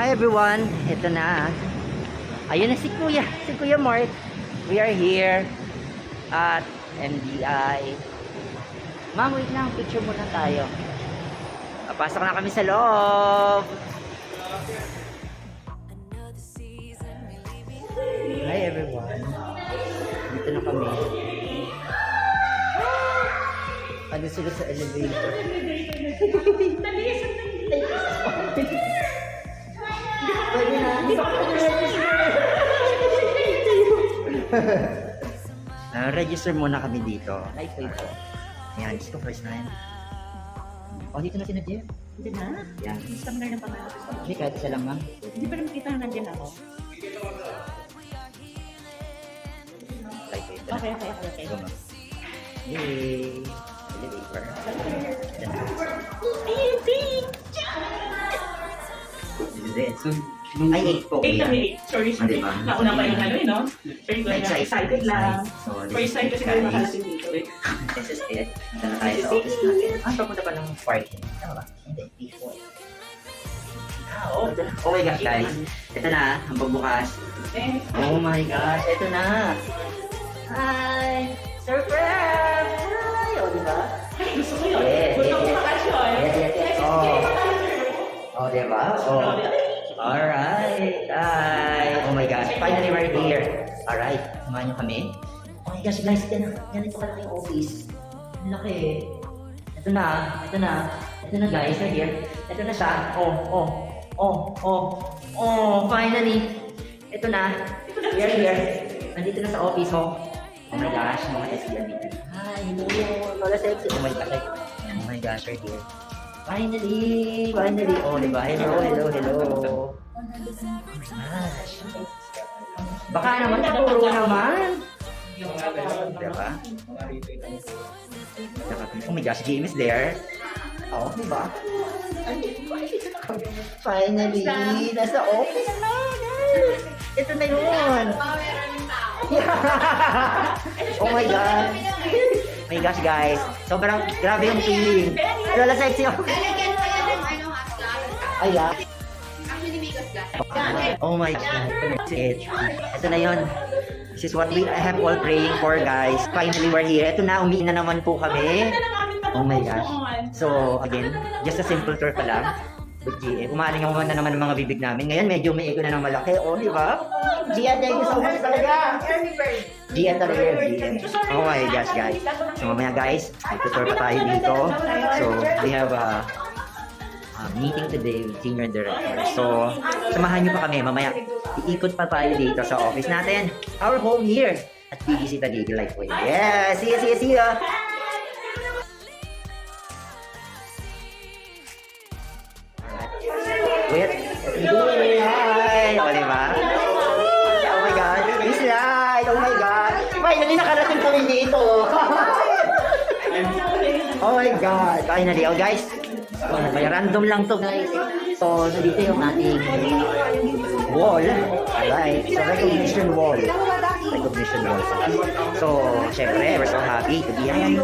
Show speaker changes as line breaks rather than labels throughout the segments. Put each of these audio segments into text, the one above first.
Hi everyone, ito na. Ayun na si Kuya Mark. We are here at MDI. Ma'am, wait lang, picture muna tayo. Pasok na kami sa loob. Hi everyone. Dito na kami. Ano sila sa elevator? Register muna kami dito. LifeWave po. Ayan, dito first time. Oh, dito na si Nadia.
Dito na?
Yan.
Gusto mo na ng pangalan.
Hindi, kahit isa lang ma'am.
Hindi pa rin makita na nandiyan ako.
LifeWave.
Okay.
Go ma'am. Yay! Elevator. Ay, 8 po.
8 kami, 8. Sorry.
Diba?
Nauna pa yung ano no? Sorry ko na excited lang.
So,
First time kasi kami makalasin dito eh.
This is it. Ito na tayo sa office natin. Papunta pa ng parking. Tama ba? Hindi, P4. Oh my gosh guys. Ito na, ang pagbukas. Oh my gosh, ito na. Hi! Surprise! Hi! O, diba?
Gusto ko yun.
Yes. Oh, diba? Oh. Alright. Hi! Oh my gosh, finally we're here. Alright, samahan nyo kami. Oh my gosh guys, ganito kalaki yung office. Ang laki. Ito na guys, right here. Ito na siya. Finally. Ito na. We are here. Nandito na sa office, oh. Oh my gosh, mga SDRBT. Hi, hello. Lola sexy. Oh my gosh. Oh my gosh, right here. Finally. Oh, diba? Hello. Oh my gosh. Baka naman, naturo naman. Diba? Oh my gosh, Jim is there. Oh, diba? Finally, nasa office na. Ito na yun. Oh my God. Oh my gosh, guys. Sobrang grabe yung feeling. Lola sexy ako. Ay, yeah. Oh my God. Ito na yun. This is what I have all praying for, guys. Finally, we're here. Ito na, umiin na naman po kami. Oh my gosh. So, again, just a simple tour pa lang. With GM. Umaling ako na naman ng mga bibig namin. Ngayon, medyo may ego na ng malaki. Oh, di ba? Gian, thank you so much talaga. Gian talaga. Gian. Oh my gosh, guys. So, mamaya, guys, mag-tour pa tayo dito. So, we have a meeting today with senior director. So, samahan nyo pa kami. Mamaya, iikot pa tayo dito sa office natin. Our home here at BGC Taguig LifeWave. Yeah! See ya! Wait. Hi! O, diba? Oh my God. Miss Light! Oh my God. Finally, nakarating kami dito. Oh my God. Finally. Oh, guys. May random lang to, guys. So, nandito yung ating wall. Alright. So, recognition wall. So, syempre, we're so happy to be here.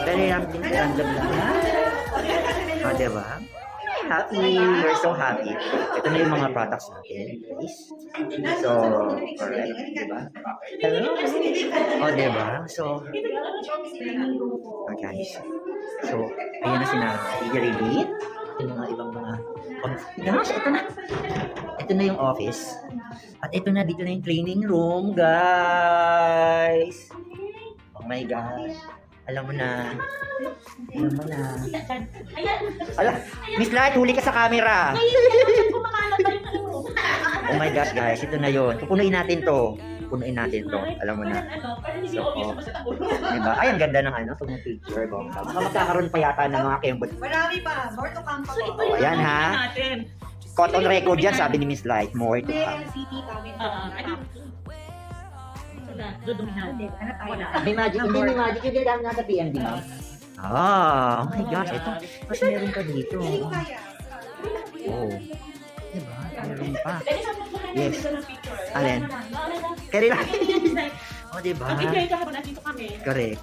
Very random lang. O, diba? Happy. We're so happy. Ito na yung mga products natin, guys. So, alright, diba? Hello? Oh, diba? So, guys. So, ayan na ready. Ito yung mga ibang mga gosh, ito na. Ito na yung office. At ito na, dito na yung training room, guys. Oh my gosh. Alam mo na. Miss Light, huli ka sa camera. Oh my gosh, guys. Ito na yun. Pupunuin natin to. Alam mo na. So, diba? Ay, ang ganda ng pag picture. Baka magkakaroon pa yata ng mga kembot.
Marami pa. More to come pa.
Oh, ayan ha. Caught on record yan, sabi ni Miss Light. More to come. May magic. Hindi may magic. Hindi lang nasa PMD, ma'am. Oh my gosh. Ito. Mas meron pa dito. Oh. Diba? Meron pa. Yes. Alin? Kaya oh, diba? Correct.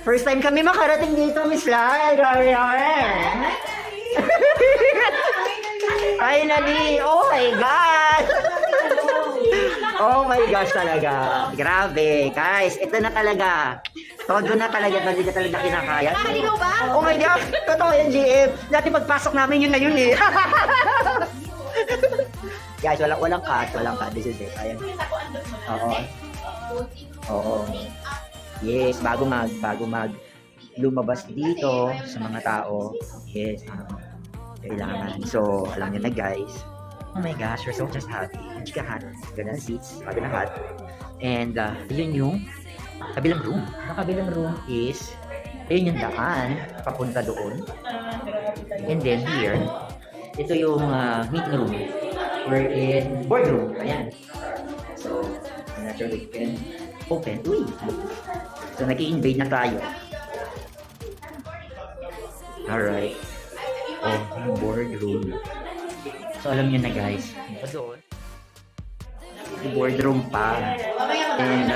First time kami makarating dito, Miss Lai. Grabe naman. Finally! Oh my God! Oh my gosh talaga. Grabe. Guys, ito na talaga. Todo na talaga. Hindi na talaga kinakaya.
Nakaligaw ba?
Oh my God! Totoo yan, GF. Dati pagpasok namin yun na yun eh. Guys, walang cut. Walang cut. This is it. Ayan. Oo. Oo. Yes, bago mag lumabas dito sa mga tao. Yes. Kailangan. So, alam niyo na guys. Oh my gosh, we're so just happy. Chika hat. Ganda na seats. Bago na hat. And, yun yung kabilang room. Ang kabilang room is, yun yung daan. Papunta doon. And then here, ito yung meeting room. We're in boardroom. Ayan. So, I'm not sure we can open. Uy! So, nag-i-invade na tayo. Alright. Oh, yung boardroom. So, alam nyo na guys. Doon. Yung boardroom pa. And,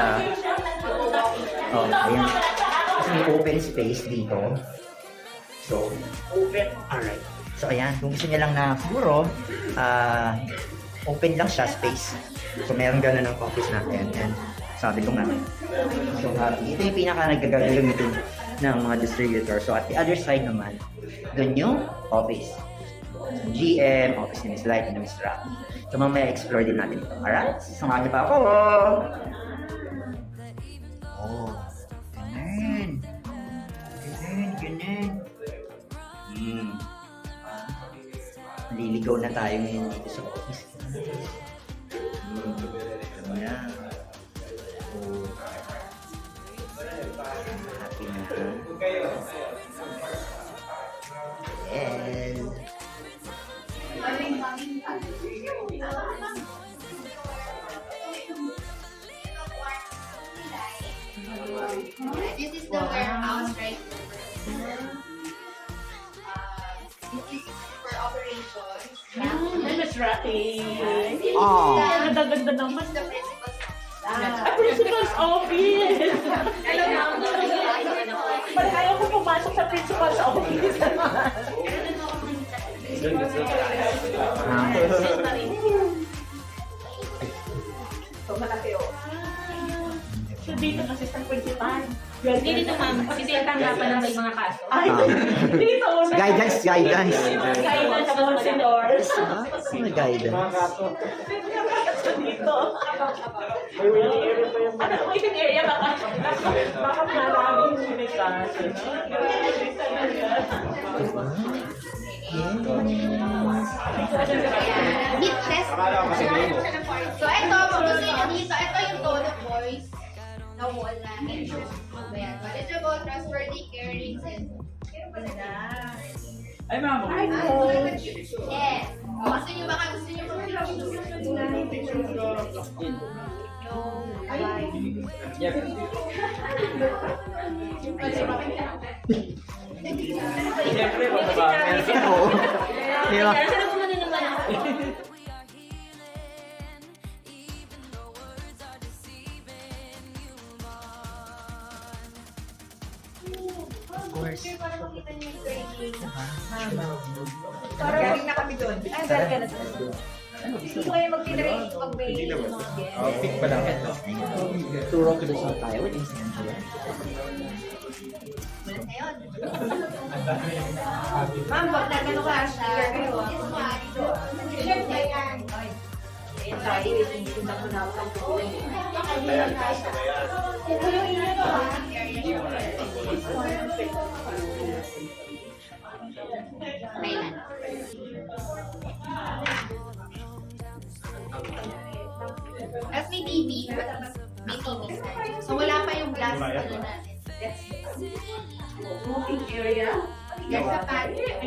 oh, ayan. Kasi may open space dito. So, open. Alright. So, ayan. Kung gusto nyo lang na siguro, open lang siya, space. So, meron gano'n ng office natin. And, sabi ko nga. So, ito yung pinaka-nagagamitin ng mga distributor. So, at the other side naman, doon yung office. GM, office ni Miss Light, ni Miss Rock. So, mamaya explore din natin ito. Alright? Samahan niyo pa ako! Oh, ganun. Ganun. Liligaw na tayo ngayon dito sa office. Ayan. Oh. Happy na. And
This is the warehouse, right? This is for operations.
Miss Rocky.
oh,
Ang ganda naman.
The principal's
Principal's office. Parang ayaw ko pumasok sa principal's office. So dito assistant principal.
Hindi dito ma'am, kasi tanggapan ng may mga kaso.
Ay, dito na.
guidance.
Guidance counselors.
Ano guidance?
Dito. Ano, waiting area baka maraming may kaso.
Meat test. So, ito, gusto nyo dito. Ito yung tone of voice na wall natin. Ayan. Knowledgeable, trustworthy, caring, sensitive.
Ay, ma'am.
Yes. Gusto nyo baka gusto nyo
Siyempre, ba?
Oo. Diba?
Saan ako maninaman ako?
Of course.
Galing na kami doon. Ay, galing ka na doon. Gusto kayo mag-train pag may
Pick pa lang.
Turo ko doon sa tayo with Miss Angela.
Ma'am, wag na gano'n ka. Sticker kayo. Ayan tayo, itinda ko na ako ng buhay. Ito yung inyo to, ha?
Tapos may TV. May TV. So, wala pa yung glass natin.
Smoking area.
There's a pan.
This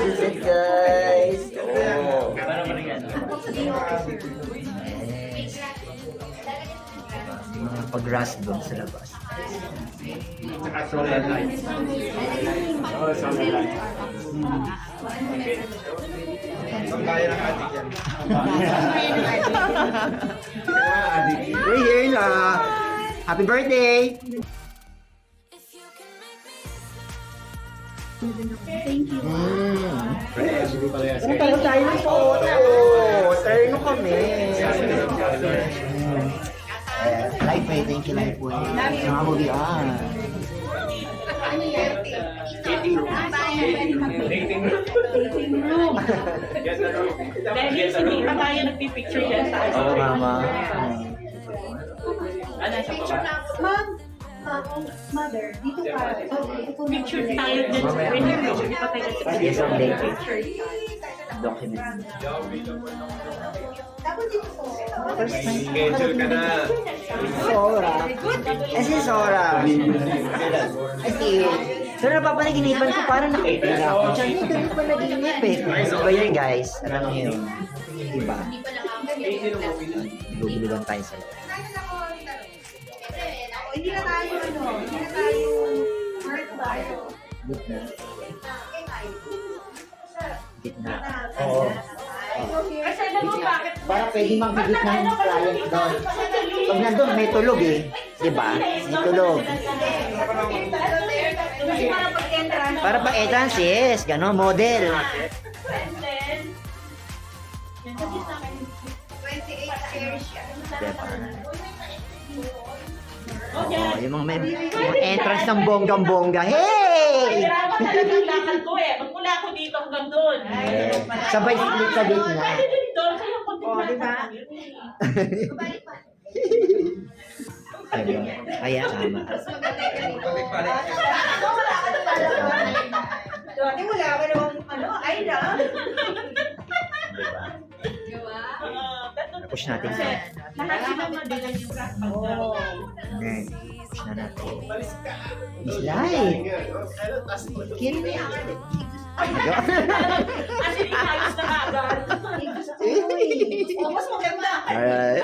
is it, guys. Oh. Mga pag-grass doon sa labas.
Saka solar light. Oo, solar light. Ang kaya ng adik yan.
We're here na. Happy birthday!
Thank you.
Fresh, hindi pala yan.
Pero tayo ng photo. Terno kami. LifeWave, thank you, LifeWave. Mga movie,
Ano yan?
Dating room. Dahil hindi pa tayo nagpipicture dyan sa
Oo, mama.
Ano sa baba?
Mother, dito ka.
Picture tayo dyan sa window. Hindi pa tayo
Yes, ang day.
picture.
Document.
Tapos dito po.
First time.
Schedule ka na.
Sora. Si Sora. Kasi, so napapanaginipan ko parang nakita ako. Diyan, hindi ko panaginip eh. So ba yun guys? Alam niyo yun. Diba?
Hindi pa nakakagyan.
Lubiliban tayo sa
Hindi na tayo mark tayo.
gitna. Gitna. Oo.
Kasi alam mo bakit?
Para pwede magbigit ng client doon. Pag nandun, may tulog eh. Diba? May tulog.
Kasi para pag-entrance.
Para pag entrance, yes. Ganon, model.
28 chairs siya.
Diba? Oo, yung mga mga entrance ng bonggang-bongga. Hey!
Kailangan talaga ang lakad ko eh. Magmula ako dito hanggang doon.
Yes. Sabay split sa gitna.
Pwede din doon. Kaya kung
diba?
Ayun. Kaya tama.
Dati wala ka namang ay na.
Diba?
Push natin.
Kasi lahat sila madalas yung rap pag
Ayan. Push na natin. Miss Light. Kill me.
Actually, ayos na agad.
Mas maganda.
Alright.